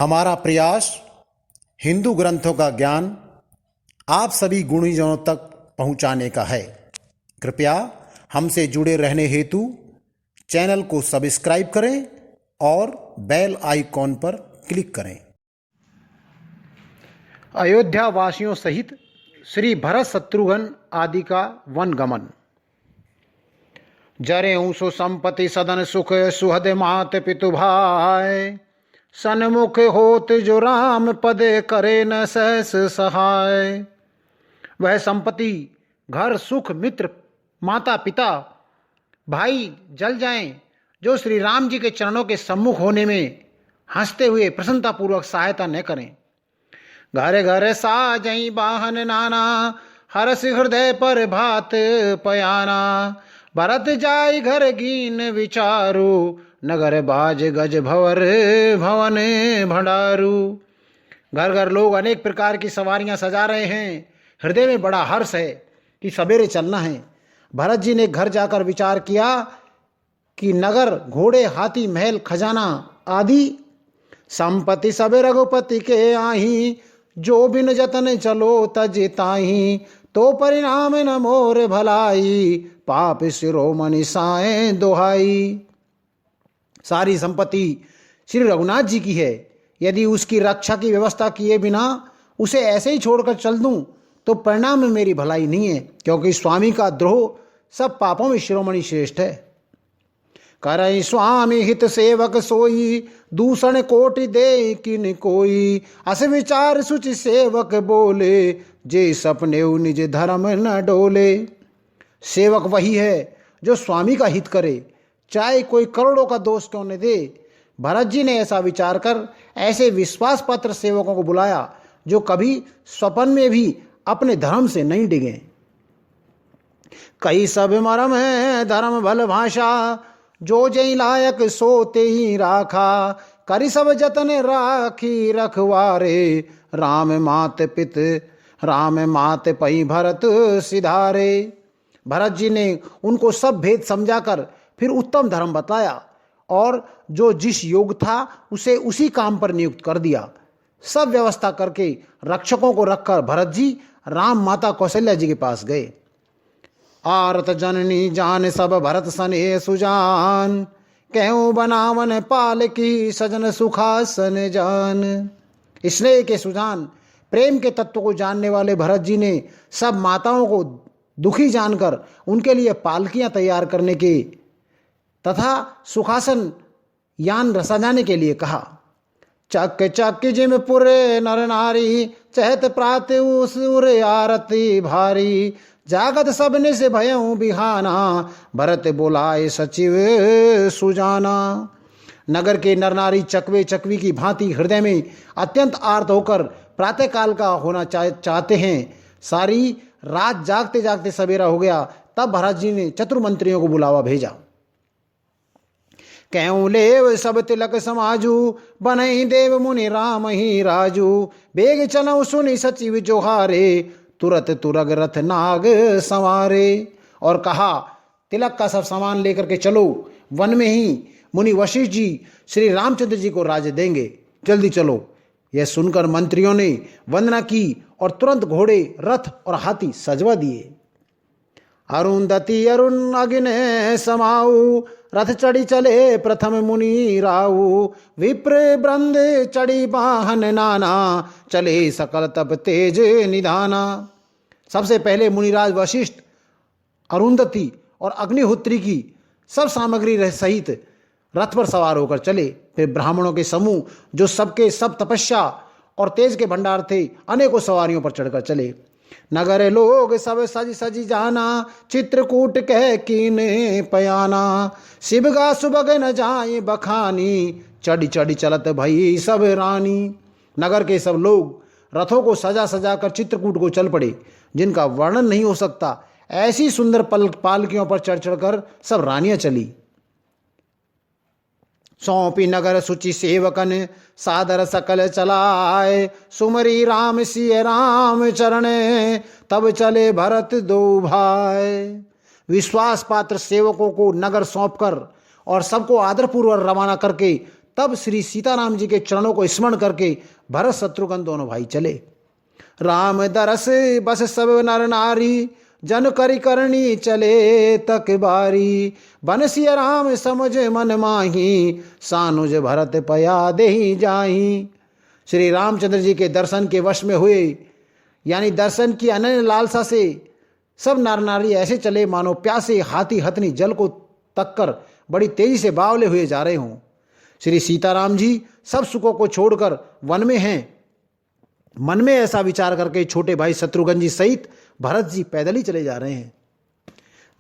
हमारा प्रयास हिंदू ग्रंथों का ज्ञान आप सभी गुणीजनों तक पहुंचाने का है। कृपया हमसे जुड़े रहने हेतु चैनल को सब्सक्राइब करें और बेल आइकॉन पर क्लिक करें। अयोध्या वासियों सहित श्री भरत शत्रुघ्न आदि का वनगमन। जरेऊं सुसंपत्ति सदन सुख सुहद मात पितु भाई, सन्मुख होत जो राम पद करे न सहस सहाय। वह संपत्ति, घर, सुख, मित्र, माता पिता, भाई जल जाएं जो श्री राम जी के चरणों के सम्मुख होने में हंसते हुए प्रसन्नतापूर्वक सहायता न करें। घर घर साजई वाहन नाना, हरस हृदय पर भात पयाना। भरत जाय घर गीन विचारू, नगर बाज गज भवर भवन भंडारू। घर घर लोग अनेक प्रकार की सवारियां सजा रहे हैं। हृदय में बड़ा हर्ष है कि सवेरे चलना है। भरत जी ने घर जाकर विचार किया कि नगर, घोड़े, हाथी, महल, खजाना आदि संपत्ति सबे रघुपति के आही। जो बिन जतन चलो तज ताही, तो परिणाम न मोर भलाई। पाप शिरोमणि साए दोहाई। सारी संपत्ति श्री रघुनाथ जी की है। यदि उसकी रक्षा की व्यवस्था किए बिना उसे ऐसे ही छोड़कर चल दूं तो परिणाम में मेरी भलाई नहीं है, क्योंकि स्वामी का द्रोह सब पापों में शिरोमणि श्रेष्ठ है। करई स्वामी हित सेवक सोई, दूषण कोटि दे किन कोई। अस विचार सुचि सेवक बोले, जे सपने निज धर्म न डोले। सेवक वही है जो स्वामी का हित करे, चाहे कोई करोड़ों का दोष क्यों न दे। भरत जी ने ऐसा विचार कर ऐसे विश्वास पात्र सेवकों को बुलाया जो कभी स्वप्न में भी अपने धर्म से नहीं डिगे। कई सब मरम है धर्म भल भाषा, जो जय लायक सोते ही राखा। करी सब जतन राखी रखवारे, राम मात पई भरत सिधारे। भरत जी ने उनको सब भेद समझाकर फिर उत्तम धर्म बताया और जो जिस योग था उसे उसी काम पर नियुक्त कर दिया। सब व्यवस्था करके रक्षकों को रखकर भरत जी राम माता कौशल्या जी के पास गए। आरत जननी जान सब भरत सने सुजान, कहूँ बनावन पाल की सजन सुखासन जान। स्नेह के सुजान, प्रेम के तत्व को जानने वाले भरत जी ने सब माताओं को दुखी जानकर उनके लिए पालकियां तैयार करने के तथा सुखासन यान सजाने के लिए कहा। चक चक जिम पुरे नर नारी, चहत प्रात उर आरती भारी। जागत सबने से भयऊ बिहाना, भरत बोलाए सचिव सुजाना। नगर के नर नारी चकवे चकवी की भांति हृदय में अत्यंत आर्त होकर प्रातःकाल का होना चाहते हैं। सारी रात जागते जागते सवेरा हो गया। तब भरत जी ने चतुर्मंत्रियों को बुलावा भेजा। कहूँ लेव सब तिलक समाजू, बनई देव मुनि राम ही राजू। बेग चलऊ सुनि सचिव जोहारे, तुरत तुरग रथ नाग संवारे। और कहा, तिलक का सब सामान लेकर के चलो, वन में ही मुनि वशिष्ठ जी श्री रामचंद्र जी को राज्य देंगे, जल्दी चलो। यह सुनकर मंत्रियों ने वंदना की और तुरंत घोड़े, रथ और हाथी सजवा दिए। अरुंधति अरुण अग्नि समाऊ, रथ चढ़ी चले प्रथम मुनि राऊ। विप्र ब्रंद चढ़ी वाहन नाना, चले सकल तप तेज निधाना। सबसे पहले मुनिराज वशिष्ठ, अरुंधति और अग्निहोत्री की सब सामग्री सहित रथ पर सवार होकर चले। फिर ब्राह्मणों के समूह जो सबके सब तपस्या और तेज के भंडार थे, अनेकों सवारियों पर चढ़कर चले। नगर लोग सब सज सजी जाना, चित्रकूट कह कीने पयाना। शिवगा सुबग न जाए बखानी, चढ़ी चढ़ी चलत भई सब रानी। नगर के सब लोग रथों को सजा सजा कर चित्रकूट को चल पड़े, जिनका वर्णन नहीं हो सकता। ऐसी सुंदर पालकियों पर चढ़ चढ़कर सब रानियां चली। सौंपी नगर सुचि सेवकन, सादर सकल चलाए। सुमरी राम सिय राम चरणे, तब चले भरत दो भाई। विश्वास पात्र सेवकों को नगर सौंपकर और सबको आदरपूर्वक रवाना करके तब श्री सीताराम जी के चरणों को स्मरण करके भरत शत्रुघ्न दोनों भाई चले। राम दरस बस सब नर नारी, जन करि करनी चले तक बारी। बनसिय राम समझ मन माही, सानुज भरत पया देहि जाही। श्री रामचंद्र जी के दर्शन के वश में हुए, यानी दर्शन की अनन्य लालसा से सब नर नारी ऐसे चले मानो प्यासे हाथी हथनी जल को तककर बड़ी तेजी से बावले हुए जा रहे हों। श्री सीताराम जी सब सुखों को छोड़कर वन में हैं। मन में ऐसा विचार करके छोटे भाई शत्रुघ्न जी सहित भरत जी पैदल ही चले जा रहे हैं।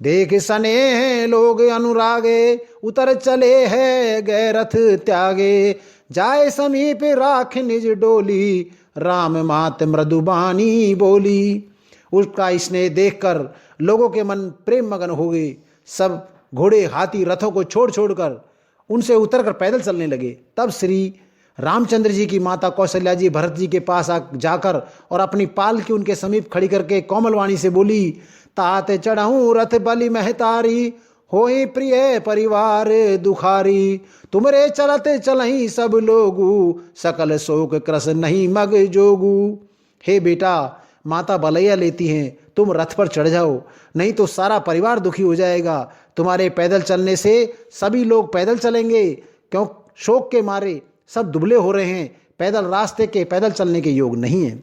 देख सने लोग अनुरागे, उतर चले है गए रथ त्यागे। जाए समीप राख निज डोली, राम मात मृदुबानी बोली। उसका स्नेह देखकर लोगों के मन प्रेम मगन हो गए। सब घोड़े हाथी रथों को छोड़ छोड़कर उनसे उतरकर पैदल चलने लगे। तब श्री रामचंद्र जी की माता कौशल्या जी भरत जी के पास जाकर और अपनी पाल की उनके समीप खड़ी करके कोमलवाणी से बोली, तात चढ़ाऊं रथ बलि महतारी, होई प्रिय परिवार दुखारी। तुमरे चलते चलही सब लोगू, सकल शोक क्रस नहीं मग जोगू। हे बेटा, माता बलैया लेती हैं, तुम रथ पर चढ़ जाओ, नहीं तो सारा परिवार दुखी हो जाएगा। तुम्हारे पैदल चलने से सभी लोग पैदल चलेंगे, क्यों शोक के मारे सब दुबले हो रहे हैं, पैदल रास्ते के पैदल चलने के योग नहीं है।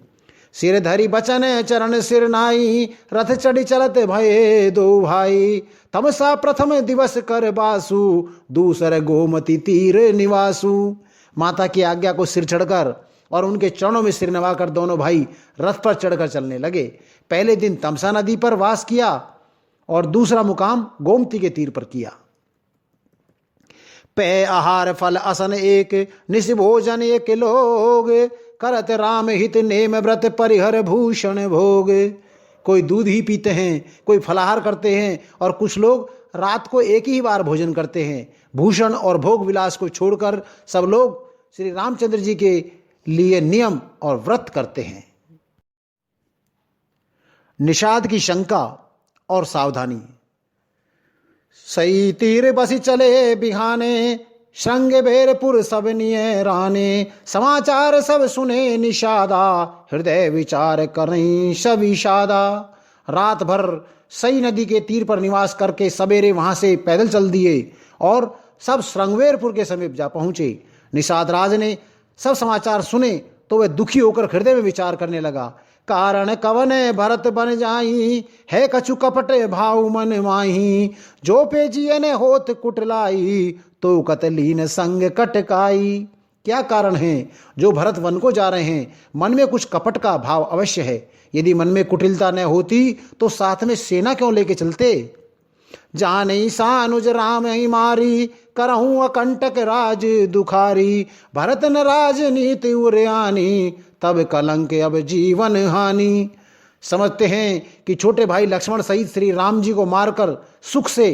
सिर धरी बचन चरण सिर नाई, रथ चढ़ी चलत भये दो भाई। तमसा प्रथम दिवस कर बासु, दूसर गोमती तीर निवासु। माता की आज्ञा को सिर चढ़कर और उनके चरणों में सिर नवाकर दोनों भाई रथ पर चढ़कर चलने लगे। पहले दिन तमसा नदी पर वास किया और दूसरा मुकाम गोमती के तीर पर किया। पे आहार फल असन एक, निस भोजन एक लोग। करत राम हित नेम व्रत परिहर भूषण भोग। कोई दूध ही पीते हैं, कोई फलाहार करते हैं और कुछ लोग रात को एक ही बार भोजन करते हैं। भूषण और भोग विलास को छोड़कर सब लोग श्री रामचंद्र जी के लिए नियम और व्रत करते हैं। निषाद की शंका और सावधानी। सई तीर बसी चले बिहाने, श्रृंग बेरपुर सब निये राने। समाचार सब सुने निषादा, हृदय विचार करें सब इशादा। रात भर सई नदी के तीर पर निवास करके सवेरे वहां से पैदल चल दिए और सब श्रृंगवेरपुर के समीप जा पहुंचे। निषाद राज ने सब समाचार सुने तो वह दुखी होकर हृदय में विचार करने लगा। कारण कवन भरत बन जाई, है कछु कपट भाव मन माही। जो पे जिये ने होत कुटलाई, तो कतलीन संग कटकाई। क्या कारण है जो भरत वन को जा रहे हैं? मन में कुछ कपट का भाव अवश्य है। यदि मन में कुटिलता न होती तो साथ में सेना क्यों लेके चलते? जाने सानुज राम ही मारी, करहूं अकंटक राज दुखारी। भरत न राजनीति उरयानी, तब कलंक अब जीवन हानि। समझते हैं कि छोटे भाई लक्ष्मण सहित श्री राम जी को मारकर सुख से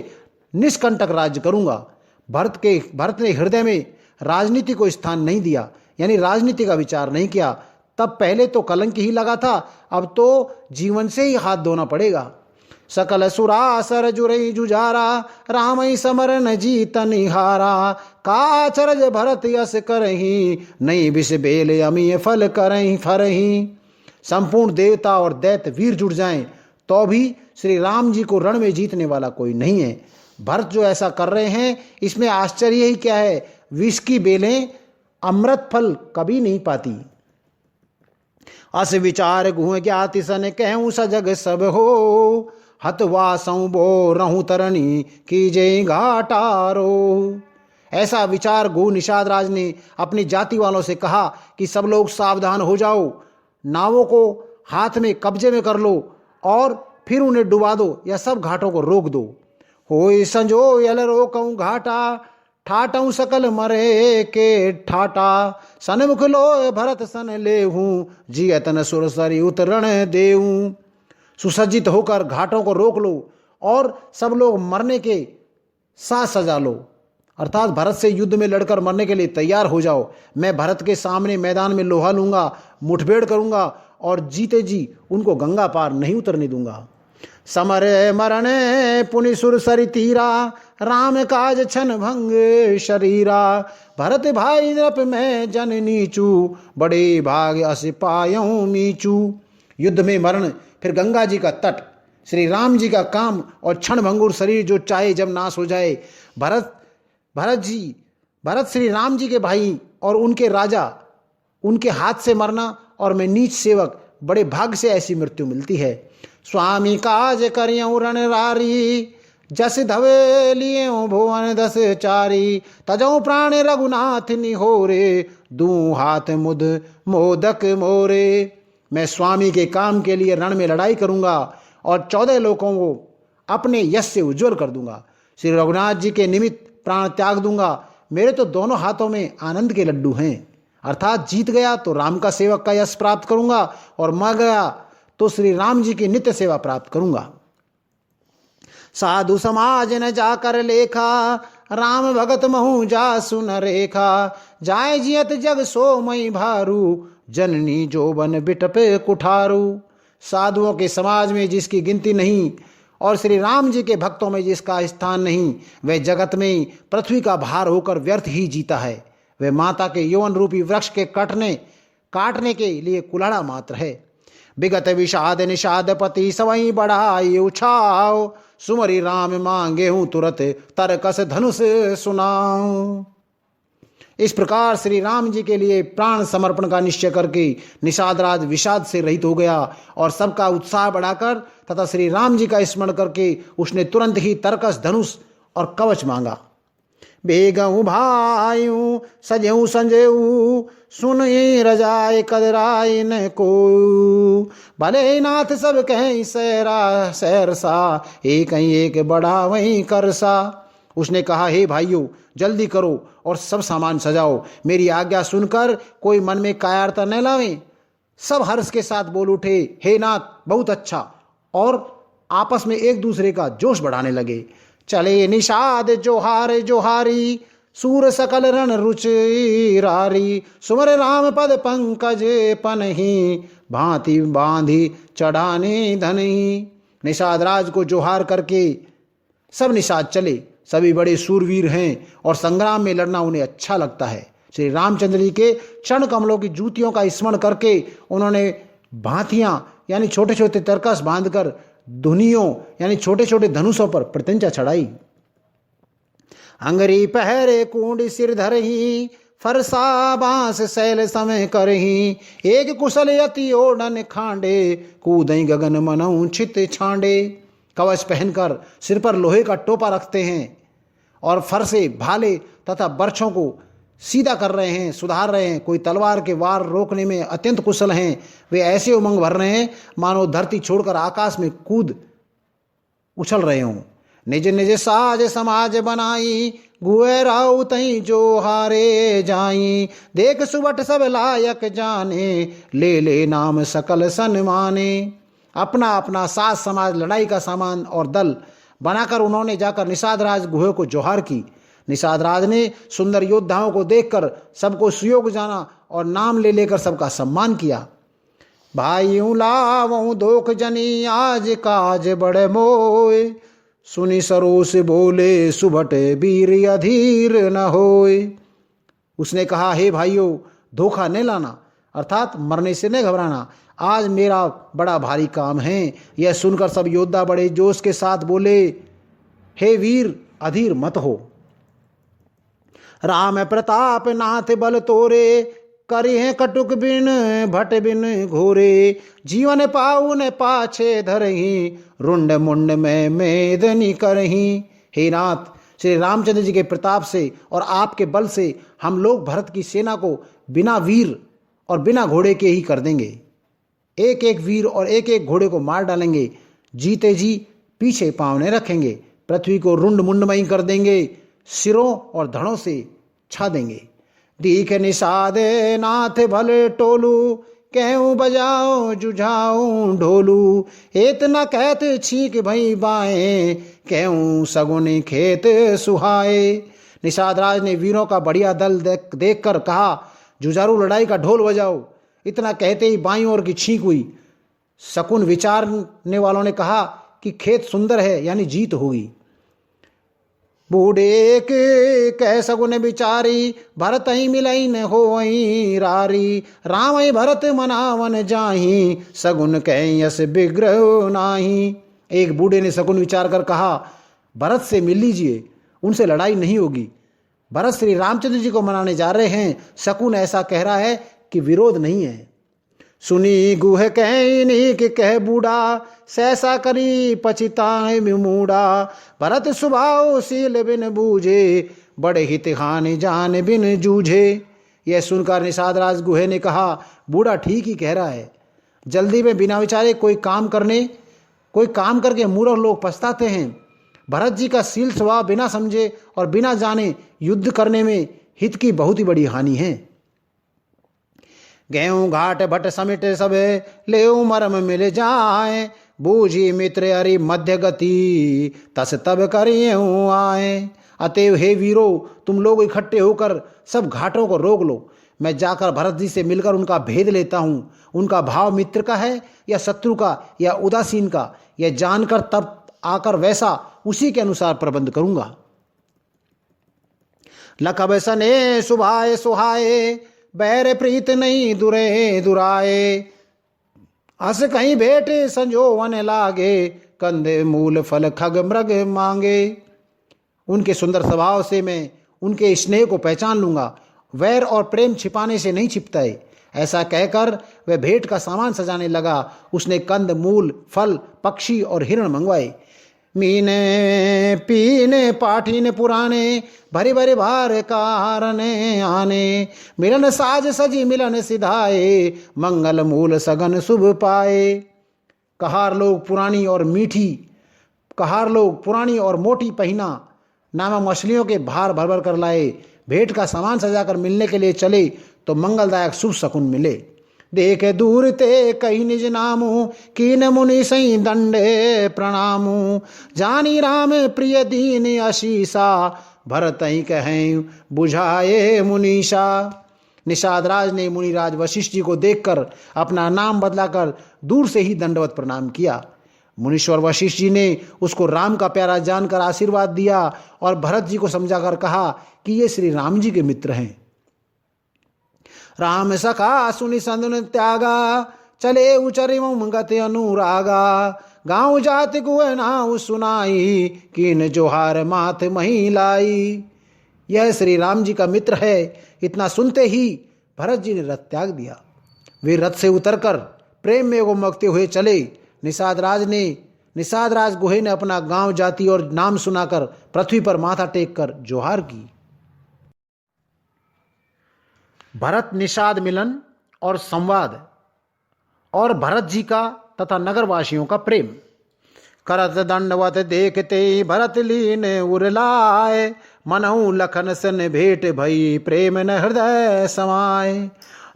निष्कंटक राज्य करूंगा। भरत ने हृदय में राजनीति को स्थान नहीं दिया, यानी राजनीति का विचार नहीं किया। तब पहले तो कलंक ही लगा था, अब तो जीवन से ही हाथ धोना पड़ेगा। सकल सुरासर जुरई जुझारा, राम ही समर न जीत निहारा। काचरज भरत यस करही, नहीं विष बेल अमीय फल करही फरही। संपूर्ण देवता और दैत्य वीर जुट जाएं तो भी श्री राम जी को रण में जीतने वाला कोई नहीं है। भरत जो ऐसा कर रहे हैं इसमें आश्चर्य ही क्या है? विष की बेलें अमृत फल कभी नहीं पाती। अस विचार गुह ज्ञाति सन कहूँ सजग सब हो। हतवासों बो रहूं तरणी कीजे घाटारो। ऐसा विचार गु निषाद राज ने अपनी जाति वालों से कहा कि सब लोग सावधान हो जाओ, नावों को हाथ में कब्जे में कर लो और फिर उन्हें डुबा दो या सब घाटों को रोक दो। होय संजो यल रोकऊं घाटा, ठाटऊं सकल मरे के ठाटा। सनमुख लो भरत सन लेहूं, जियतन सुरसरी उतरण देऊं। सुसज्जित होकर घाटों को रोक लो और सब लोग मरने के साथ सजा लो, अर्थात भरत से युद्ध में लड़कर मरने के लिए तैयार हो जाओ। मैं भरत के सामने मैदान में लोहा लूंगा, मुठभेड़ करूंगा और जीते जी उनको गंगा पार नहीं उतरने दूंगा। समर मरण पुनि सुर सरि तीरा, राम काज छन भंग शरीरा, भरत भाई नृप में जन नीचू, बड़े भाग अस पायऊं मीचू। युद्ध में मरण, फिर गंगा जी का तट, श्री राम जी का काम और क्षण भंगुर शरीर जो चाहे जब नाश हो जाए। भरत श्री राम जी के भाई और उनके राजा, उनके हाथ से मरना और मैं नीच सेवक, बड़े भाग्य से ऐसी मृत्यु मिलती है। स्वामी काज करियऊं रणरारी, जस धवे लिए भुवन दस चारी, तजऊ प्राण रघुनाथ निहोरे, दू हाथ मुद मोदक मोरे। मैं स्वामी के काम के लिए रण में लड़ाई करूंगा और 14 लोगों को अपने यश से उज्जवल कर दूंगा। श्री रघुनाथ जी के निमित्त प्राण त्याग दूंगा। मेरे तो दोनों हाथों में आनंद के लड्डू हैं। अर्थात जीत गया तो राम का सेवक का यश प्राप्त करूंगा और मर गया तो श्री राम जी की नित्य सेवा प्राप्त करूंगा। साधु समाज न जाकर लेखा, राम भगत महु जा सुन रेखा, जाय जियत जग सो मई भारू, जननी जोबन बिटपे कुठारू। साधुओं के समाज में जिसकी गिनती नहीं और श्री राम जी के भक्तों में जिसका स्थान नहीं, वह जगत में पृथ्वी का भार होकर व्यर्थ ही जीता है। वह माता के यौवन रूपी वृक्ष के काटने के लिए कुल्हाड़ा मात्र है। विगत विषाद निषाद पति सवई बढ़ाई उछाओ, सुमरि राम मांगे हूं तुरत तरकस धनुष सुनाओ। इस प्रकार श्री राम जी के लिए प्राण समर्पण का निश्चय करके निषादराज विषाद से रहित हो गया और सबका उत्साह बढ़ाकर तथा श्री राम जी का स्मरण करके उसने तुरंत ही तरकस धनुष और कवच मांगा। बेगऊ भायू सजेऊ संजेऊ, सुन रजाए कदराय न को, भले नाथ सब कहीं सैरा सैरसा, एक बड़ा वहीं करसा। उसने कहा, हे भाइयों जल्दी करो और सब सामान सजाओ, मेरी आज्ञा सुनकर कोई मन में कायरता न लावे। सब हर्ष के साथ बोल उठे, हे नाथ बहुत अच्छा, और आपस में एक दूसरे का जोश बढ़ाने लगे। चले निषाद जोहार जोहारी, सूर सकल रण रुचिरारी, सुमर राम पद पंकज पनही, भांति बांधी चढ़ाने धनही। निषाद राज को जोहार करके सब निषाद चले। सभी बड़े सूरवीर हैं और संग्राम में लड़ना उन्हें अच्छा लगता है। श्री रामचंद्र जी के चरण कमलों की जूतियों का स्मरण करके उन्होंने भांतियां यानी छोटे छोटे तरकस बांधकर धुनियों यानी छोटे छोटे धनुषों पर प्रत्यंचा चढ़ाई। अंगरी पहरे कूंड सिर धरही, फरसा बांस शैल समय करही, एक कुशल यति ओढ़न खांडे, कूदई गगन मनऊ छित छांडे। कवच पहनकर सिर पर लोहे का टोपा रखते हैं और फरसे भाले तथा बर्छों को सीधा कर रहे हैं, सुधार रहे हैं। कोई तलवार के वार रोकने में अत्यंत कुशल हैं। वे ऐसे उमंग भर रहे हैं मानो धरती छोड़कर आकाश में कूद उछल रहे हों। निज निज साज समाज बनाई, गुए राउ तई जो हारे जाई, देख सुबट सब लायक जाने, ले नाम सकल सन्माने। अपना अपना साज समाज लड़ाई का सामान और दल बनाकर उन्होंने जाकर निषादराज गुहे को जोहार की। निषादराज ने सुंदर योद्धाओं को देखकर सबको सुयोग जाना और नाम ले लेकर सबका सम्मान किया। भाइयों लावों दोख जनी आज काज बड़े मोए, सुनी सरोस बोले सुभट वीर अधीर न होए। उसने कहा, हे भाइयों धोखा न लाना अर्थात मरने से न घबराना, आज मेरा बड़ा भारी काम है। यह सुनकर सब योद्धा बड़े जोश के साथ बोले, हे वीर अधीर मत हो। राम प्रताप नाथ बल तोरे, करिहे कटुक बिन भट बिन घोरे, जीवन पाऊ न पाछे धरही, रुंड मुंड में मेदनी करही। हे नाथ, श्री रामचंद्र जी के प्रताप से और आपके बल से हम लोग भरत की सेना को बिना वीर और बिना घोड़े के ही कर देंगे। एक एक वीर और एक एक घोड़े को मार डालेंगे, जीते जी पीछे पांव न रखेंगे, पृथ्वी को रुंड मुंडमयी कर देंगे, सिरों और धड़ों से छा देंगे। दीख निषाद नाथ भले टोलू, कहूँ बजाओ जुझाऊं ढोलू, एत न कहत छींक भई बाएं, कहूँ सगुन खेत सुहाए। निषादराज ने वीरों का बढ़िया दल देखकर कहा, जुझारू लड़ाई का ढोल बजाओ। इतना कहते ही बाईं ओर की छींक हुई। शकुन विचारने वालों ने कहा कि खेत सुंदर है यानी जीत होगी। बूढ़े के कह सगुन बिचारी, भरत ही मिलई न होई रारी। राम भरत मनावन जाही, सगुन कह यस विग्रह नाही। एक बूढ़े ने सगुन विचार कर कहा, भरत से मिल लीजिए, उनसे लड़ाई नहीं होगी। भरत श्री रामचंद्र जी को मनाने जा रहे हैं। शकुन ऐसा कह रहा है कि विरोध नहीं है। सुनी गुह कहनी कि कह बूढ़ा, सहसा करी पछिताए मूढ़ा। भरत स्वभाव सील बिन बूझे, बड़े हित हानि जान बिन जूझे। यह सुनकर निषाद राज गुहे ने कहा, बूढ़ा ठीक ही कह रहा है। जल्दी में बिना विचारे कोई काम करके मूर्ख लोग पछताते हैं। भरत जी का सील स्वभाव बिना समझे और बिना जाने युद्ध करने में हित की बहुत ही बड़ी हानि है। गेहूं घाट भट समिट सब, ले मरम मिल जाए। बूझी मित्र अरि मध्य गति, तस तब करियें आए। अतएव हे वीरो, तुम लोग इकट्ठे होकर सब घाटों को रोक लो। मैं जाकर भरत जी से मिलकर उनका भेद लेता हूँ। उनका भाव मित्र का है या शत्रु का या उदासीन का, यह जानकर तब आकर वैसा उसी के अनुसार प्रबंध करूंगा। लखब सने सुभाए सुहाए, बैर प्रीत नहीं दुरे दुराए। अस कहीं भेंट संजोवन लागे, कंदे मूल फल खग मृग मांगे। उनके सुंदर स्वभाव से मैं उनके स्नेह को पहचान लूंगा। वैर और प्रेम छिपाने से नहीं छिपता है। ऐसा कहकर वह भेंट का सामान सजाने लगा। उसने कंद मूल फल पक्षी और हिरण मंगवाए। मीने पीने पाठीने पुराने, भरी भरी भार कारने आने। मिलन साज सजी मिलन सिधाए, मंगल मूल सगन शुभ पाए। कहार लोग पुरानी और मोटी पहिना नामक मछलियों के भार भर भर कर लाए। भेंट का सामान सजाकर मिलने के लिए चले तो मंगलदायक शुभ शकुन मिले। देखे दूर ते कही निज नामू, कीन मुनि सही दंडे प्रणामू। जानी राम प्रिय दीन आशीषा, भरत ही कहें बुझाए मुनीषा। निषाद राज ने मुनिराज वशिष्ठ जी को देखकर अपना नाम बदलाकर दूर से ही दंडवत प्रणाम किया। मुनीश्वर वशिष्ठ जी ने उसको राम का प्यारा जानकर आशीर्वाद दिया और भरत जी को समझाकर कहा कि ये श्री राम जी के मित्र हैं। राम सखा सुनि संदन त्यागा, चले उचरि गति अनुरागा। गाँव जाति गुए नाउ सुनाई, कीन जोहार माथ मही लाई। यह श्री राम जी का मित्र है। इतना सुनते ही भरत जी ने रथ त्याग दिया। वे रथ से उतरकर प्रेम में उमगते हुए चले। निषाद राज गुहे ने अपना गांव जाति और नाम सुनाकर पृथ्वी पर माथा टेक कर जोहार की। भरत निषाद मिलन और संवाद और भरत जी का तथा नगरवासियों का प्रेम। करत दंडवत देखते भरत लीन उरलाए, मनहु लखन सन भेंट भई प्रेम न हृदय समाए।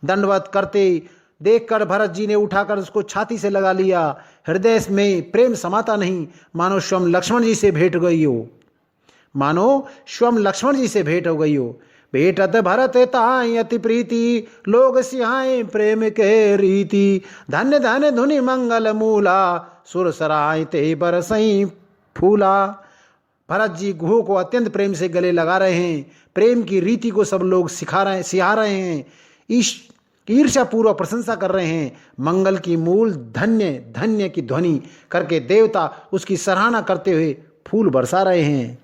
दंडवत करते देखकर भरत जी ने उठाकर उसको छाती से लगा लिया। हृदय में प्रेम समाता नहीं, मानो स्वयं लक्ष्मण जी से भेंट हो गई हो। भेटत भरत ताई अति प्रीति, लोग सिहाय प्रेम के रीति। धन्य धन्य धुनि मंगल मूला, सुर सराय ते बरसई फूला। भरत जी गुह को अत्यंत प्रेम से गले लगा रहे हैं। प्रेम की रीति को सब लोग सिहा रहे हैं। ईर्ष्या पूर्वक प्रशंसा कर रहे हैं। मंगल की मूल धन्य धन्य की ध्वनि करके देवता उसकी सराहना करते हुए फूल बरसा रहे हैं।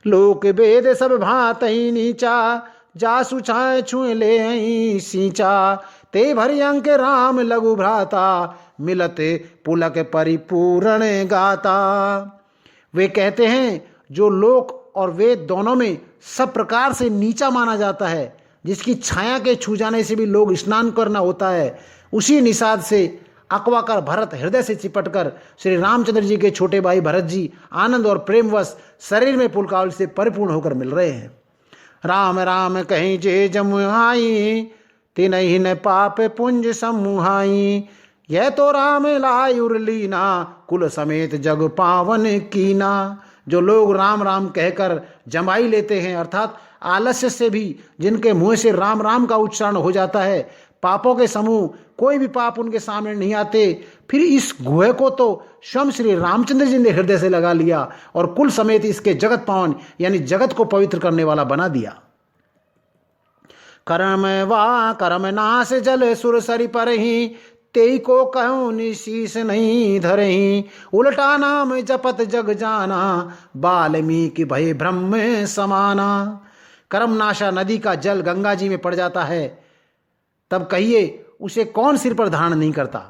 लोक वेद सब भात ही नीचा, जासु छाए छुए ले सींचा। ते भरी अंक राम लघु भ्राता, मिलते पुलक परिपूर्ण गाता। वे कहते हैं जो लोक और वेद दोनों में सब प्रकार से नीचा माना जाता है, जिसकी छाया के छू जाने से भी लोग स्नान करना होता है, उसी निषाद से अकवा कर भरत हृदय से चिपटकर श्री रामचंद्र जी के छोटे भाई भरत जी आनंद और प्रेमवश शरीर में पुलकावल से परिपूर्ण होकर मिल रहे हैं। राम राम कहीं जे जमुहाई, तिनहि न पाप पुंज समूहाई। यह तो राम लाई उर्लीना, कुल समेत जग पावन कीना। जो लोग राम राम कहकर जमाई लेते हैं, अर्थात आलस्य से भी जिनके मुंह से राम राम का उच्चारण हो जाता है, पापों के समूह, कोई भी पाप उनके सामने नहीं आते। फिर इस गुहे को तो स्वयं श्री रामचंद्र जी ने हृदय से लगा लिया और कुल समेत इसके जगत पावन यानी जगत को पवित्र करने वाला बना दिया। कर्म नाश जल सुरसरी पर ही, तेई को कहूं निशीस नहीं धरही। उल्टा नाम जपत जग जाना, वाल्मीकि भय ब्रह्म समाना। कर्मनाशा नदी का जल गंगा जी में पड़ जाता है, तब कहिए उसे कौन सिर पर धारण नहीं करता।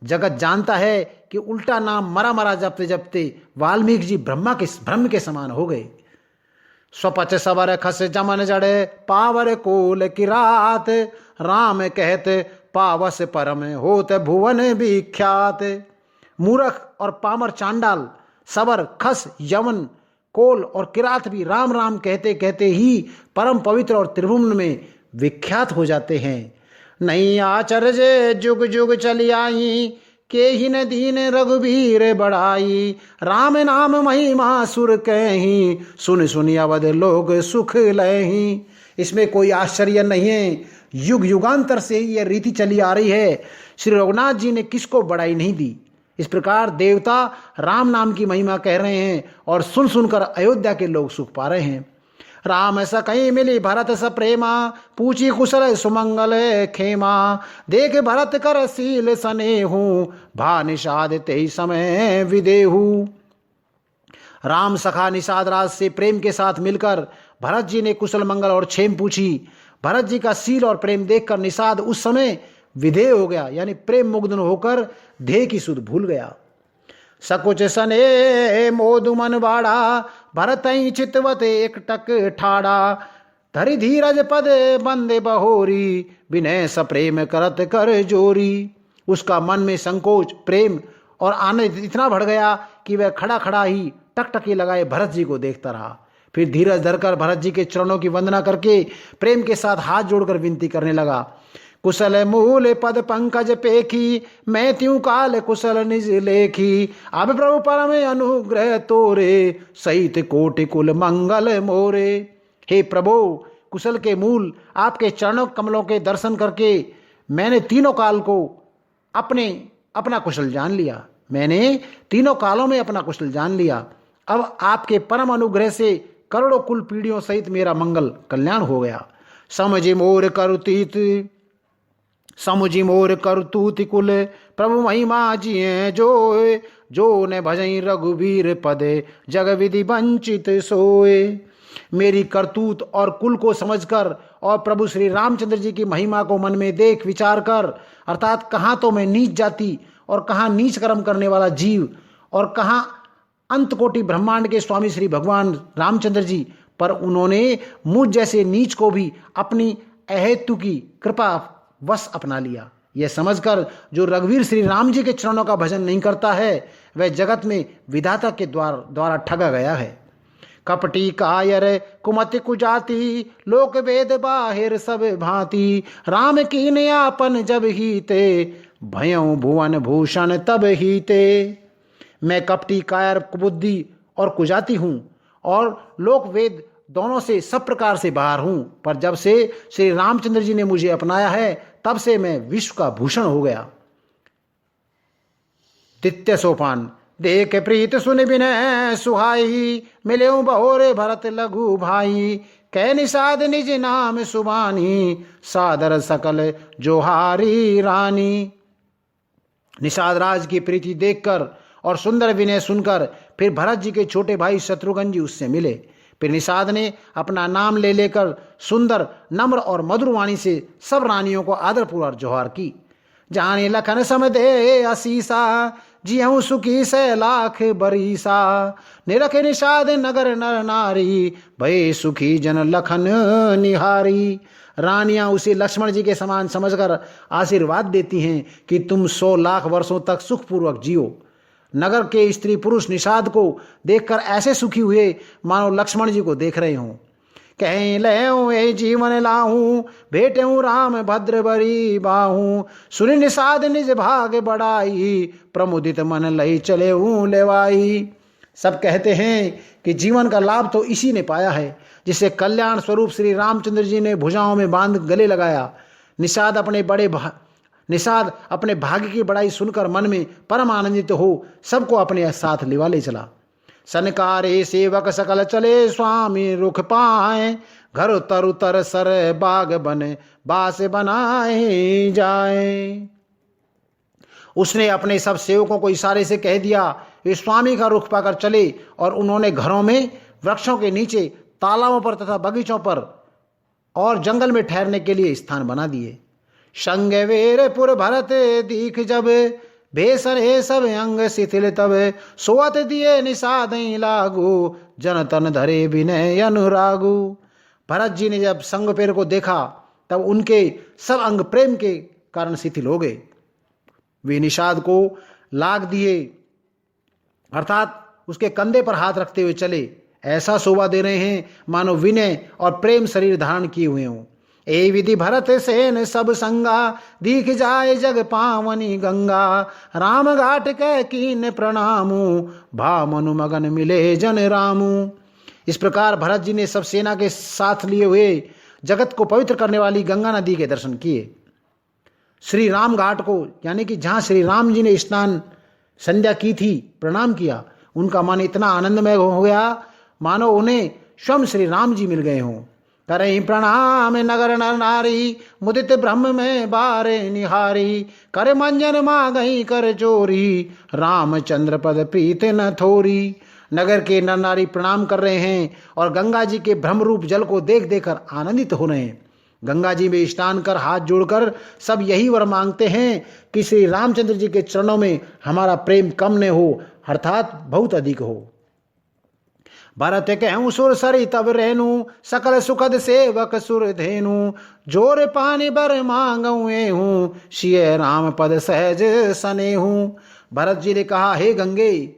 जगत जानता है कि उल्टा नाम मरा मरा जपते जपते वाल्मीकि जी ब्रह्म के समान हो गए। स्वपच सबर खस जमन जड़े, पावर कोल की रात। राम कहते पावस परम होत भुवन विख्यात। मूर्ख और पामर चांडाल, सबर, खस, यमन, कोल और किरात भी राम राम कहते कहते ही परम पवित्र और त्रिभुवन में विख्यात हो जाते हैं। नहीं आचर्य जुग जुग चली आई, के ही न दीन रघुवीर बढ़ाई। राम नाम महिमा सुर कहीं, सुन सुन अवध लोग सुख लहीं। इसमें कोई आश्चर्य नहीं है, युग युगांतर से यह रीति चली आ रही है। श्री रघुनाथ जी ने किसको बढ़ाई नहीं दी। इस प्रकार देवता राम नाम की महिमा कह रहे हैं और सुन सुनकर अयोध्या के लोग सुख पा रहे हैं। राम स कहीं मिली भरत स प्रेमा, पूछी कुशल सुमंगल खेमा। देख भरत कर सील सनेहू, भा निषाद ते समय विदेहू। राम सखा निषाद राज से प्रेम के साथ मिलकर भरत जी ने कुशल मंगल और क्षेम पूछी। भरत जी का सील और प्रेम देखकर निषाद उस समय विधेय हो गया, यानी प्रेम मुग्ध होकर ध्येय की सुध भूल गया। सकुच सने मोदुमन बाड़ा, भरत चितवत एक टक ठाड़ा। धरि धीरज पद बंदे बहोरी, विनय सप्रेम करत कर जोरी। उसका मन में संकोच, प्रेम और आनंद इतना बढ़ गया कि वह खड़ा खड़ा ही टकटकी लगाए भरत जी को देखता रहा। फिर धीरज धरकर भरत जी के चरणों की वंदना करके प्रेम के साथ हाथ जोड़कर विनती करने लगा। कुशल मूल पद पंकज पेखी, मैं त्यों काल कुशल निज लेखी। अब प्रभु परम अनुग्रह तोरे, सहित कोटि कुल मंगल मोरे। हे प्रभु, कुशल के मूल आपके चरणों कमलों के दर्शन करके मैंने तीनों काल को अपना कुशल जान लिया। मैंने तीनों कालों में अपना कुशल जान लिया। अब आपके परम अनुग्रह से करोड़ों कुल पीढ़ियों सहित मेरा मंगल कल्याण हो गया। समझि मोर करतूत कुल, प्रभु महिमा जिये जो ने भजई रघुवीर पदे, जग विधि वंचित सोए। मेरी करतूत और कुल को समझकर और प्रभु श्री रामचंद्र जी की महिमा को मन में देख विचार कर, अर्थात कहाँ तो मैं नीच जाति और कहाँ नीच कर्म करने वाला जीव और कहाँ अंत कोटि ब्रह्मांड के स्वामी श्री भगवान रामचंद्र जी, पर उन्होंने मुझ जैसे नीच को भी अपनी अहेतु की कृपा वश अपना लिया। यह समझकर जो रघुवीर श्री राम जी के चरणों का भजन नहीं करता है वह जगत में विधाता के द्वारा ठगा गया है। कपटी कायर कुमति कुजाति, लोक वेद बाहिर सब भांति। राम कीन आपन जब ही ते, भयं भुवन भूषण तब ही ते। मैं कपटी कायर कुबुद्धि और कुजाति हूँ और लोक वेद दोनों से सब प्रकार से बाहर हूँ, पर जब से श्री रामचंद्र जी ने मुझे अपनाया है तब से मैं विश्व का भूषण हो गया। द्वितीय सोपान। देख प्रीत सुन बिनय सुहाई, मिले बहोरे भरत लघु भाई। कै निषाद निज नाम सुबानी, सादर सकल जोहारी रानी। निषाद राज की प्रीति देखकर और सुंदर विनय सुनकर फिर भरत जी के छोटे भाई शत्रुघ्न जी उससे मिले। फिर निषाद ने अपना नाम ले लेकर सुंदर नम्र और मधुर वाणी से सब रानियों को आदरपूर्वक जोहार की। जाने लखन समदे असीसा, जियऊ सुखी से लाख बरीसा। निरख निषाद नगर नर नारी, भय सुखी जन लखन निहारी। रानियां उसे लक्ष्मण जी के समान समझकर आशीर्वाद देती हैं कि तुम 100 लाख वर्षों तक सुखपूर्वक जियो। नगर के स्त्री पुरुष निषाद को देखकर ऐसे सुखी हुए मानो लक्ष्मण जी को देख रहे हों। कहीं लहूँ ए जीवन लाहूँ, भेटूँ राम भद्र बरी बाहूँ। सुनि निषाद निज भाग बढ़ाई, प्रमुदित मन लई चले लेवाई। सब कहते हैं कि जीवन का लाभ तो इसी ने पाया है जिसे कल्याण स्वरूप श्री रामचंद्र जी ने भुजाओं में बांध गले लगाया। निषाद अपने भाग्य की बड़ाई सुनकर मन में परम आनंदित हो सबको अपने साथ लिवा ले चला। सनकारे सेवक सकल चले, स्वामी रुख पाए, घर तरु तर सर बाग बने, बास बनाए जाए। उसने अपने सब सेवकों को इशारे से कह दिया, वे स्वामी का रुख पाकर चले और उन्होंने घरों में, वृक्षों के नीचे, तालाबों पर तथा बगीचों पर और जंगल में ठहरने के लिए स्थान बना दिए। संग वीरपुर भरत दीख जब, भेषण हे सब अंग शिथिल तब, सोअत दिए निषाद लागू, जन तन धरे विनय अनुरागु। भरत जी ने जब संगपेर को देखा तब उनके सब अंग प्रेम के कारण शिथिल हो गए। वे निषाद को लाग दिए, अर्थात उसके कंधे पर हाथ रखते हुए चले। ऐसा शोभा दे रहे हैं मानो विनय और प्रेम शरीर धारण किए हुए हों। ए विधि भरत सेन सब संगा, दीख जाए जग पावनी गंगा, राम घाट कह कीन प्रणामू, भामनु मगन मिले जन रामू। इस प्रकार भरत जी ने सब सेना के साथ लिए हुए जगत को पवित्र करने वाली गंगा नदी के दर्शन किए। श्री राम घाट को, यानी कि जहाँ श्री राम जी ने स्नान संध्या की थी, प्रणाम किया। उनका मन इतना आनंदमय हो गया मानो उन्हें स्वयं श्री राम जी मिल गए हों। करे प्रणाम नगर नर नारी, मुदित ब्रह्म में बारे निहारी, कर मंजन मांगई कर चोरी, रामचंद्र पद प्रीत न थोरी। नगर के नर नारी प्रणाम कर रहे हैं और गंगा जी के ब्रह्म रूप जल को देख देकर आनंदित हो रहे हैं। गंगा जी में स्नान कर हाथ जोड़कर सब यही वर मांगते हैं कि श्री रामचंद्र जी के चरणों में हमारा प्रेम कम न हो, अर्थात बहुत अधिक हो। भरत कहूँ सुर सरी तब रेणु, सकल सुखद सेवक सुर धेनु, जोर पानी बर मांगुए हूँ, सिय राम पद सहज सने हूँ। भरत जी ने कहा, हे गंगे,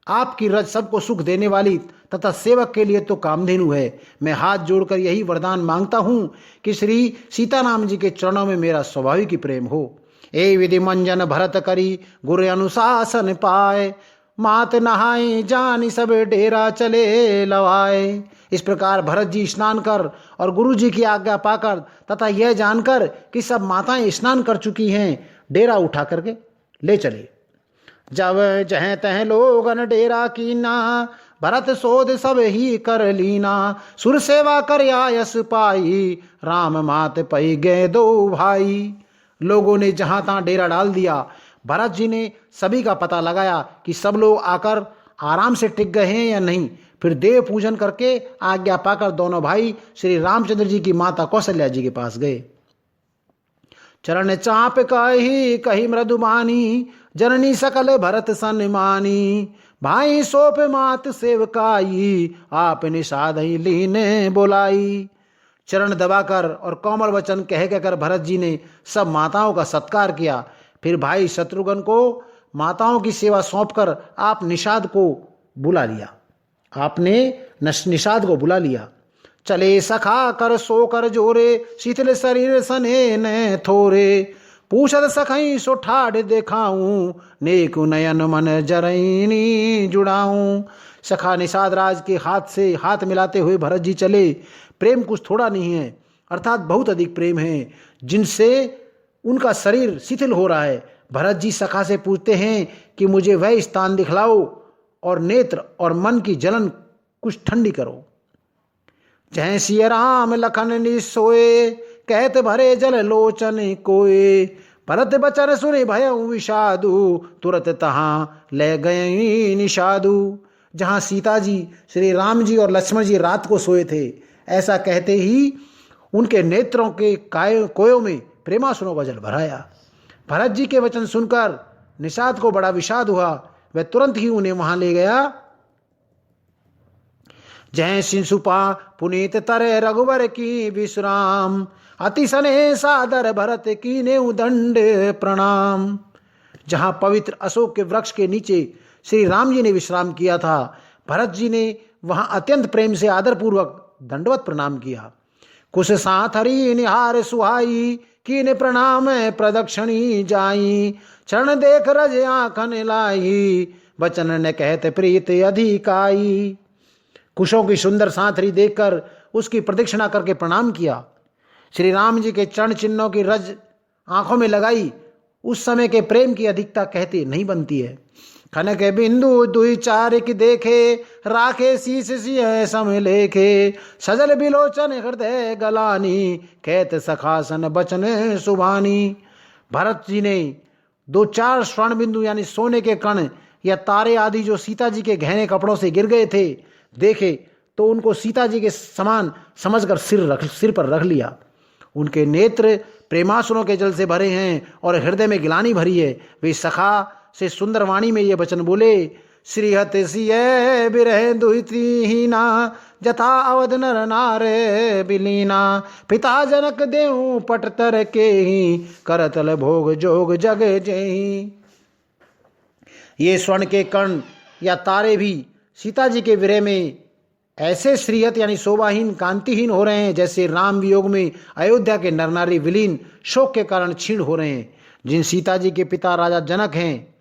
आपकी रज सबको सुख देने वाली तथा सेवक के लिए तो कामधेनु है। मैं हाथ जोड़कर यही वरदान मांगता हूँ कि श्री सीताराम जी के चरणों में मेरा स्वाभाविक ही प्रेम हो। ए विधि मंजन भरत करी, गुरु अनुशासन पाए, मात नहाए जानी सब डेरा चले लवाए। इस प्रकार भरत जी स्नान कर और गुरु जी की आज्ञा पाकर तथा यह जानकर कि सब माताएं स्नान कर चुकी हैं, डेरा उठा करके ले चले। जब जह तह लोगन डेरा कीना, भरत सोध सब ही कर लीना, सुर सेवा कर आयस पाई, राम मात पई गए दो भाई। लोगों ने जहां तहां डेरा डाल दिया। भरत जी ने सभी का पता लगाया कि सब लोग आकर आराम से टिक गए हैं या नहीं। फिर देव पूजन करके आज्ञा पाकर दोनों भाई श्री रामचंद्र जी की माता कौशल्या जी के पास गए। चरण चाप कही मृदुबानी, जननी सकल भरत सन्मानी, भाई सोप मात सेवकाई, आप निषाद ही लीने बोलाई। चरण दबाकर और कोमल वचन कह कहकर भरत जी ने सब माताओं का सत्कार किया। फिर भाई शत्रुघ्न को माताओं की सेवा सौंपकर आप निषाद को बुला लिया। आपने निषाद को बुला लिया। चले सखा कर सो कर जोरे, शीतल शरीर सने न थोरे, पूछत सखई सो ठाढ़ देखाऊं, नेक नयन मन जरैनी जुड़ाऊं। सखा निषाद राज के हाथ से हाथ मिलाते हुए भरत जी चले। प्रेम कुछ थोड़ा नहीं है, अर्थात बहुत अधिक प्रेम है, जिनसे उनका शरीर शिथिल हो रहा है। भरत जी सखा से पूछते हैं कि मुझे वह स्थान दिखलाओ और नेत्र और मन की जलन कुछ ठंडी करो। जय सिय राम लखन निसोए, कहत भरे जल लोचन कोए, भरत बचन सुनि भयउ विषादु, तुरत तहाँ ले गए निषादु। जहाँ सीता जी, श्री राम जी और लक्ष्मण जी रात को सोए थे, ऐसा कहते ही उनके नेत्रों के कोयों में प्रेमासुरों का जल भराया। भरत जी के वचन सुनकर निषाद को बड़ा विषाद हुआ। वह तुरंत ही उन्हें वहां ले गया। जय शिशुपा पुनीत तरे रघुवर की विश्राम, अति सने सादर भरत की ने दंड प्रणाम। जहां पवित्र अशोक के वृक्ष के नीचे श्री राम जी ने विश्राम किया था, भरत जी ने वहां अत्यंत प्रेम से आदरपूर्वक दंडवत प्रणाम किया। कुश साथ हरि निहार सुहाई, कीन प्रणाम प्रदक्षिणी जाई, चरण देख रज आंखन लाई, बचन न कहते प्रीत अधिकाई। कुशों की सुंदर साथरी देखकर उसकी प्रदक्षिणा करके प्रणाम किया। श्री राम जी के चरण चिन्हों की रज आंखों में लगाई, उस समय के प्रेम की अधिकता कहते नहीं बनती है। खनक बिंदु दुई चारिक देखे, राखे शीस सिंह सम लेखे, सजल बिलोचन हृदय गलानी, कहत सखासन बचन सुभानी। भरत जी ने 2-4 स्वर्ण बिंदु यानी सोने के कण या तारे आदि जो सीता जी के गहने कपड़ों से गिर गए थे देखे तो उनको सीता जी के समान समझकर सिर पर रख लिया। उनके नेत्र प्रेमासुरों के जल से भरे हैं और हृदय में गिलानी भरी है। वे सखा से सुंदर वाणी में ये वचन बोले, श्रीहत सिय बिरह दुहितहीना, जथा अवध नर नारे बिलीना, पिता जनक देहु पट तर के ही, करतल भोग जोग जग जेही। ये स्वर्ण के कण या तारे भी सीता जी के विरह में ऐसे श्रीहत यानी शोभाहीन कांतिहीन हो रहे हैं जैसे राम वियोग में अयोध्या के नरनारी विलीन शोक के कारण क्षीण हो रहे हैं। जिन सीता जी के पिता राजा जनक हैं,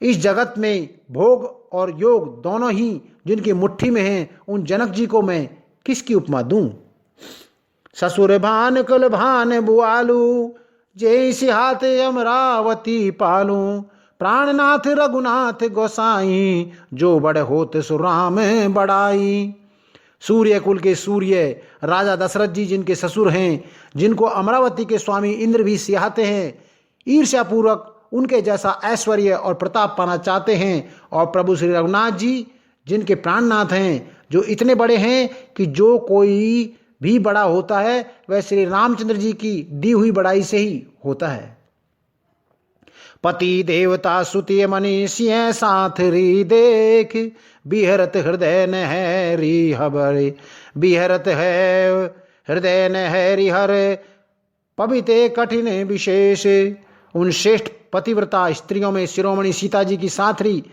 इस जगत में भोग और योग दोनों ही जिनकी मुट्ठी में हैं, उन जनक जी को मैं किसकी उपमा दूं। ससुर भान कुल भान बुआलू, जय सिहात अमरावती पालू, प्राणनाथ रघुनाथ गोसाई, जो बड़ होत सुराम बड़ाई। सूर्य कुल के सूर्य राजा दशरथ जी जिनके ससुर हैं, जिनको अमरावती के स्वामी इंद्र भी सिहाते हैं, ईर्ष्यापूर्वक उनके जैसा ऐश्वर्य और प्रताप पाना चाहते हैं। और प्रभु श्री रघुनाथ जी जिनके प्राणनाथ हैं, जो इतने बड़े हैं कि जो कोई भी बड़ा होता है वह श्री रामचंद्र जी की दी हुई बड़ाई से ही होता है। पति देवता सुतिय मनीषिय साथ री देख, बिहरत हृदय न है री हबर, बिहरत है हृदय न है रि हर, पविते कठिन विशेष। उन श्रेष्ठ पतिव्रता स्त्रियों में शिरोमणि सीता जी की साथरी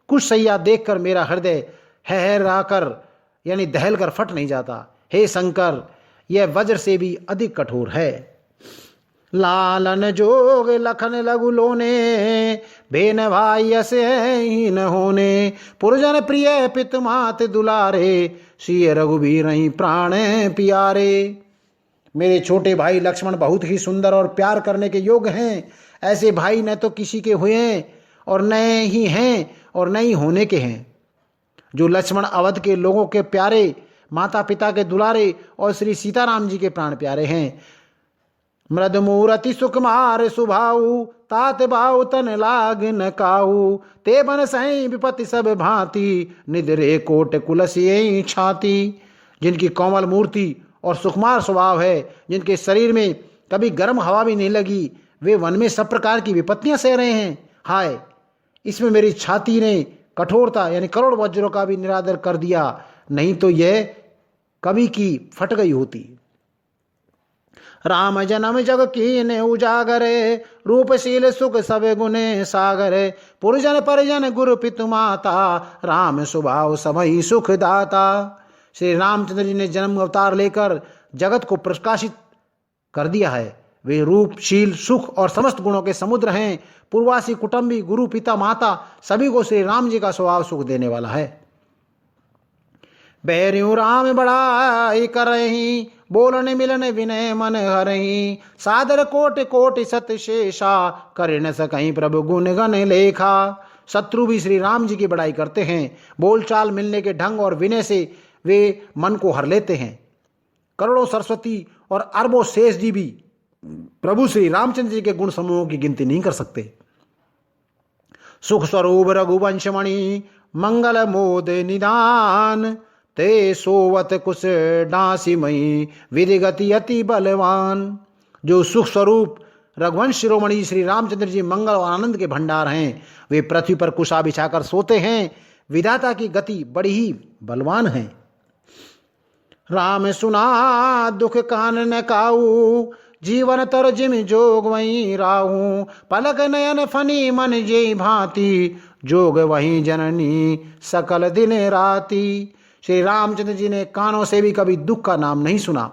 कुशसैया देखकर मेरा हृदय हहराकर यानी दहलकर फट नहीं जाता। हे शंकर, यह वज्र से भी अधिक कठोर है। लालन जोग लखन लघु लोने, भेन भाई असे हीन होने, पुरजन प्रिय पित मात दुलारे, सिय रघुबीर ही प्राण प्यारे। मेरे छोटे भाई लक्ष्मण बहुत ही सुंदर और प्यार करने के योग्य हैं। ऐसे भाई न तो किसी के हुए और न ही हैं और न ही होने के हैं। जो लक्ष्मण अवध के लोगों के प्यारे, माता पिता के दुलारे और श्री सीताराम जी के प्राण प्यारे हैं। मृद मूरति सुकुमार सुभाऊ, तात बाऊ तन लाग न काऊ, ते बन सही विपत्ति सब भांति, निद्रे कोट कुलसी छाती। जिनकी कोमल मूर्ति और सुकुमार स्वभाव है, जिनके शरीर में कभी गर्म हवा भी नहीं लगी, वे वन में सब प्रकार की विपत्तियां सह रहे हैं। हाय, इसमें मेरी छाती ने कठोरता यानी करोड़ वज्रों का भी निरादर कर दिया, नहीं तो यह कभी की फट गई होती। राम जन्म जग कीन उजागरे, रूपशील सुख सब गुने सागरे, पुरजन परिजन गुरु पितु माता, राम स्वभाव सबई सुख दाता। श्री रामचंद्र जी ने जन्म अवतार लेकर जगत को प्रकाशित कर दिया है। वे रूपशील सुख और समस्त गुणों के समुद्र हैं। पूर्वासी कुटुंबी गुरु पिता माता सभी को श्री राम जी का स्वभाव सुख देने वाला है। बैरियू राम बड़ाई करही, बोलन मिलन विनय मन हरही, सादर कोटि कोटि सत शेषा, कर न सकहीं प्रभु गुण गण लेखा। शत्रु भी श्री राम जी की बड़ाई करते हैं। बोलचाल मिलने के ढंग और विनय से वे मन को हर लेते हैं। करोड़ों सरस्वती और अरबों शेष जी भी प्रभु श्री रामचंद्र जी के गुण समूहों की गिनती नहीं कर सकते। सुख स्वरूप रघुवंशमणि, मंगल मोद निदान, ते सोवत कुश डांसी मई, विधि गति अति बलवान। जो सुख स्वरूप रघुवंश शिरोमणि श्री रामचंद्र जी मंगल और आनंद के भंडार हैं, वे पृथ्वी पर कुशा बिछाकर सोते हैं। विधाता की गति बड़ी ही बलवान है। राम सुना दुख कान न काऊ, जीवन तर जिम जोग वहीं राहू, पलक नयन फनी मन जे भांति, जोग वहीं जननी सकल दिन राती। श्री रामचंद्र जी ने कानों से भी कभी दुख का नाम नहीं सुना।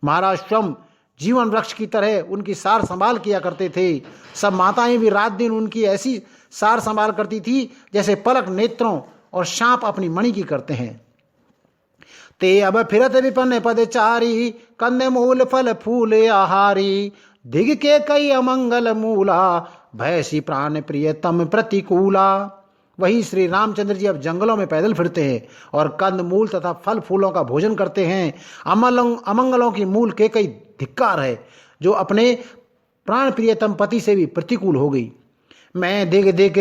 महाराज स्वयं जीवन वृक्ष की तरह उनकी सार संभाल किया करते थे। सब माताएं भी रात दिन उनकी ऐसी सार संभाल करती थी जैसे पलक नेत्रों और सांप अपनी मणि की करते हैं। ते अब फिरत विपन पदचारी, कंद मूल फल फूल आहारी, दिग के कई अमंगल मूला, भैसी प्राण प्रियतम प्रतिकूला। वही श्री रामचंद्र जी अब जंगलों में पैदल फिरते हैं और कंद मूल तथा फल फूलों का भोजन करते हैं। अमंगलों की मूल के कई धिक्कार है, जो अपने प्राण प्रियतम पति से भी प्रतिकूल हो गई। मैं दिग दिग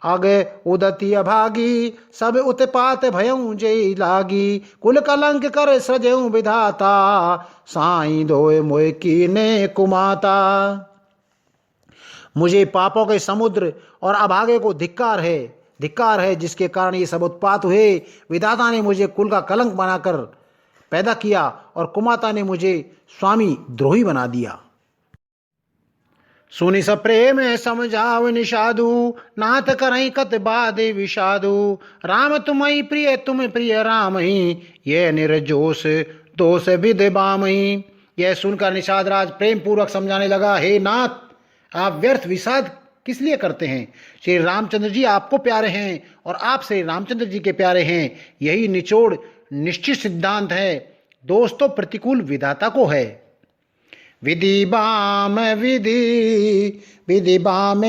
आगे उदती अभागी, सब उत्पात भयऊ जय लागी, कुल कलंक कर सजऊ विधाता, साई धोए मोय कीने कुमाता। मुझे पापों के समुद्र और अभागे को धिक्कार है जिसके कारण ये सब उत्पात हुए। विधाता ने मुझे कुल का कलंक बनाकर पैदा किया और कुमाता ने मुझे स्वामी द्रोही बना दिया। सुनि सप्रेम समझाव निषादु, नाथ करई कत बादे विषादु, राम तुम्हि प्रिय तुम प्रिय राम ही, ये निर्जोष दोष विद बामही। यह सुनकर निषाद राज प्रेम पूर्वक समझाने लगा, हे नाथ, आप व्यर्थ विषाद किस लिए करते हैं? श्री रामचंद्र जी आपको प्यारे हैं और आप श्री रामचंद्र जी के प्यारे हैं। यही निचोड़ निश्चित सिद्धांत है। दोष तो प्रतिकूल विधाता को है। विधि बाम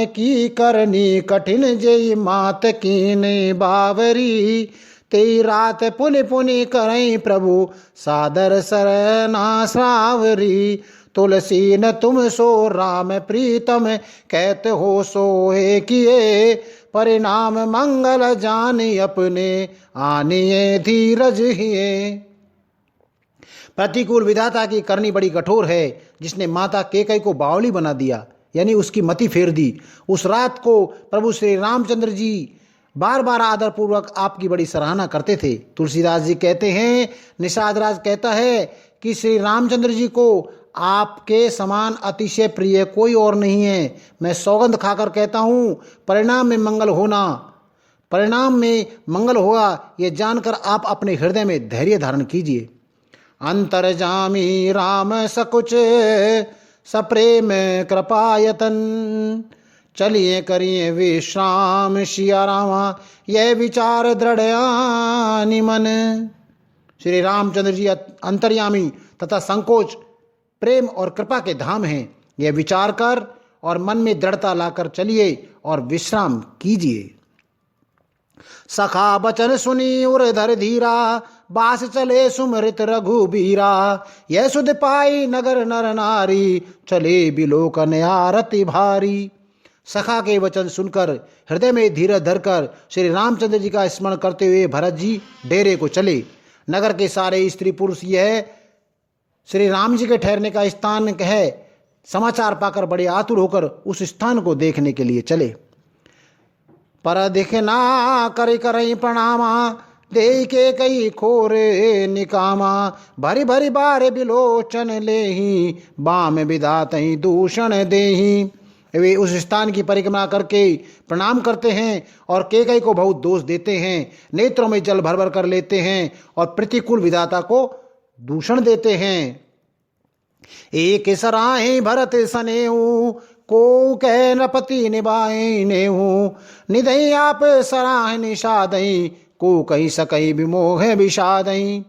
की करनी कठिन, जय मात कीन बावरी, तेई रात पुनि पुनि करई प्रभु, सादर सरना श्रावरी। तुलसी न तुम सो राम प्रीतम, कहते हो सोहे किए, परिणाम मंगल जानी अपने, आनिए धीरज हिए। प्रतिकूल विधाता की करनी बड़ी कठोर है, जिसने माता केकई को बावली बना दिया, यानी उसकी मति फेर दी। उस रात को प्रभु श्री रामचंद्र जी बार बार आदर पूर्वक आपकी बड़ी सराहना करते थे। तुलसीदास जी कहते हैं, निषाद राज कहता है कि श्री रामचंद्र जी को आपके समान अतिशय प्रिय कोई और नहीं है। मैं सौगंध खाकर कहता हूँ, परिणाम में मंगल होगा, ये जानकर आप अपने हृदय में धैर्य धारण कीजिए। अंतर्जामी राम सकुच, सप्रेम कृपायतन, चलिए करिए विश्राम सिया रामा, यह विचार दृढ़ मन। श्री रामचंद्र जी अंतर्यामी तथा संकोच, प्रेम और कृपा के धाम हैं। यह विचार कर और मन में दृढ़ता लाकर चलिए और विश्राम कीजिए। सखा बचन सुनी उर धीरा, बास चले सुमृत रघुबीरा, यह सुध पाई नगर नर नारी, चले बिलोकन आरती भारी। सखा के वचन सुनकर हृदय में धीरज धरकर श्री रामचंद्र जी का स्मरण करते हुए भरत जी डेरे को चले। नगर के सारे स्त्री पुरुष यह श्री राम जी के ठहरने का स्थान है समाचार पाकर बड़े आतुर होकर उस स्थान को देखने के लिए चले। पर दिखना कर करई प्रणामा, दे के कई खोरे निकामा, भरी भरी बार बिलोचन लेही, बाम विधातहि दूषण देही। वे उस स्थान की परिक्रमा करके प्रणाम करते हैं और केकई को बहुत दोष देते हैं, नेत्रों में जल भर भर कर लेते हैं और प्रतिकूल विधाता को दूषण देते हैं। एक सराहे भरत सनेऊ, को कह नपति निभाए नेहू, निधई आप सराह निषादई, को कही सकई विमोह विषादई।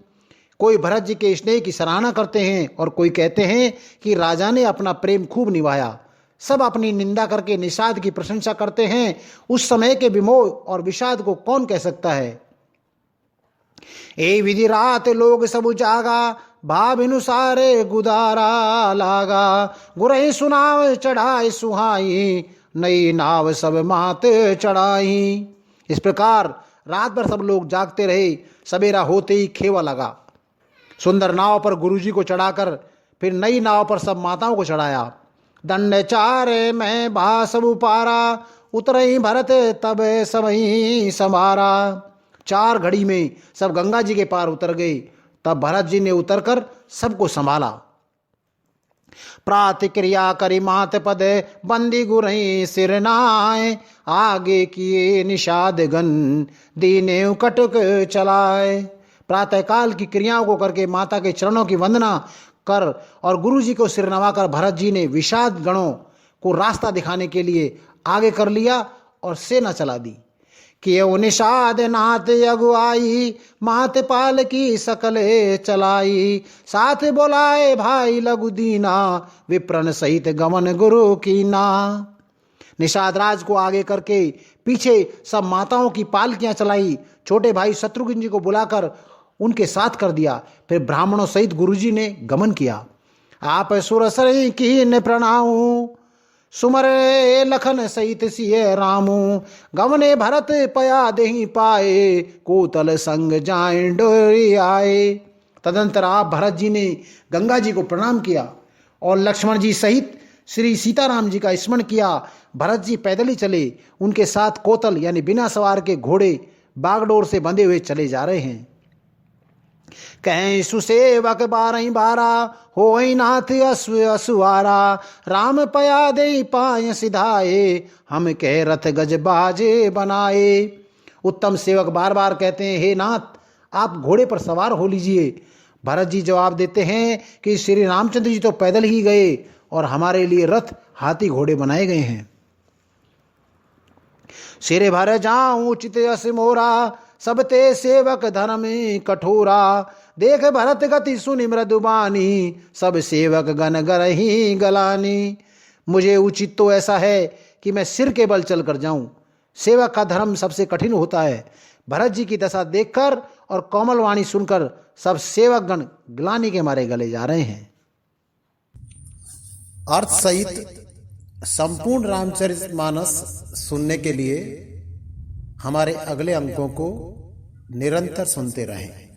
कोई भरत जी के स्नेह की सराहना करते हैं और कोई कहते हैं कि राजा ने अपना प्रेम खूब निभाया। सब अपनी निंदा करके निषाद की प्रशंसा करते हैं। उस समय के विमोह और विषाद को कौन कह सकता है। ए विधि रात लोग सब जागा, भाव अनुसारे गुदारा लागा, गुरही सुनाव चढ़ाई सुहाई, नई नाव सब मात चढ़ाई। इस प्रकार रात भर सब लोग जागते रहे। सवेरा होते ही खेवा लगा। सुंदर नाव पर गुरुजी को चढ़ाकर फिर नई नाव पर सब माताओं को चढ़ाया। दंड चारे में भा सब उपारा, उतरई भरत तब सबही समारा। 4 घड़ी में सब गंगा जी के पार उतर गए। तब भरत जी ने उतरकर सबको संभाला। प्रातिक्रिया करी मात पद, बंदी गुरई सिर नाय, आगे किए निषाद गन, दीने कटुक चलाए। प्रातःकाल की क्रियाओं को करके माता के चरणों की वंदना कर और गुरु जी को सिर नवाकर भरत जी ने विषाद गणों को रास्ता दिखाने के लिए आगे कर लिया और सेना चला दी। कियो निषाद नाथ अगुआई, मात पाल की सकले चलाई। साथ बोलाए भाई लघु दीना, विप्रन सहित गमन गुरु कीना। निषाद राज को आगे करके पीछे सब माताओं की पालकियां चलाई। छोटे भाई शत्रुघ्न जी को बुलाकर उनके साथ कर दिया। फिर ब्राह्मणों सहित गुरुजी ने गमन किया। आप सुरसरी कीन प्रणाऊ, सुमरे लखन सहित सिय रामू। गमने भरत पया देहि पाए, कोतल संग जाए डोरी आए। तदंतर आप भरत जी ने गंगा जी को प्रणाम किया और लक्ष्मण जी सहित श्री सीताराम जी का स्मरण किया। भरत जी पैदल ही चले, उनके साथ कोतल यानी बिना सवार के घोड़े बागडोर से बंधे हुए चले जा रहे हैं। कहीं सुसेवक 12 हो नाथ असुआरा, राम पया दे पाय सिधाए, हम कह रथ गज बाजे बनाए। उत्तम सेवक बार बार कहते हैं, हे नाथ आप घोड़े पर सवार हो लीजिए। भरत जी जवाब देते हैं कि श्री रामचंद्र जी तो पैदल ही गए और हमारे लिए रथ हाथी घोड़े बनाए गए हैं। सिरे भर जाऊं उचित यस मोरा, सब ते सेवक धर्म कठोरा। देख भरत गति सुनि मृदुबानी, सब सेवक गण गरही गलानी। मुझे उचित तो ऐसा है कि मैं सिर के बल चल कर जाऊं। सेवक का धर्म सबसे कठिन होता है। भरत जी की दशा देखकर और कोमल वाणी सुनकर सब सेवक गण ग्लानि के मारे गले जा रहे हैं। अर्थ सहित संपूर्ण रामचरितमानस सुनने के लिए हमारे अगले अंकों को निरंतर सुनते रहें।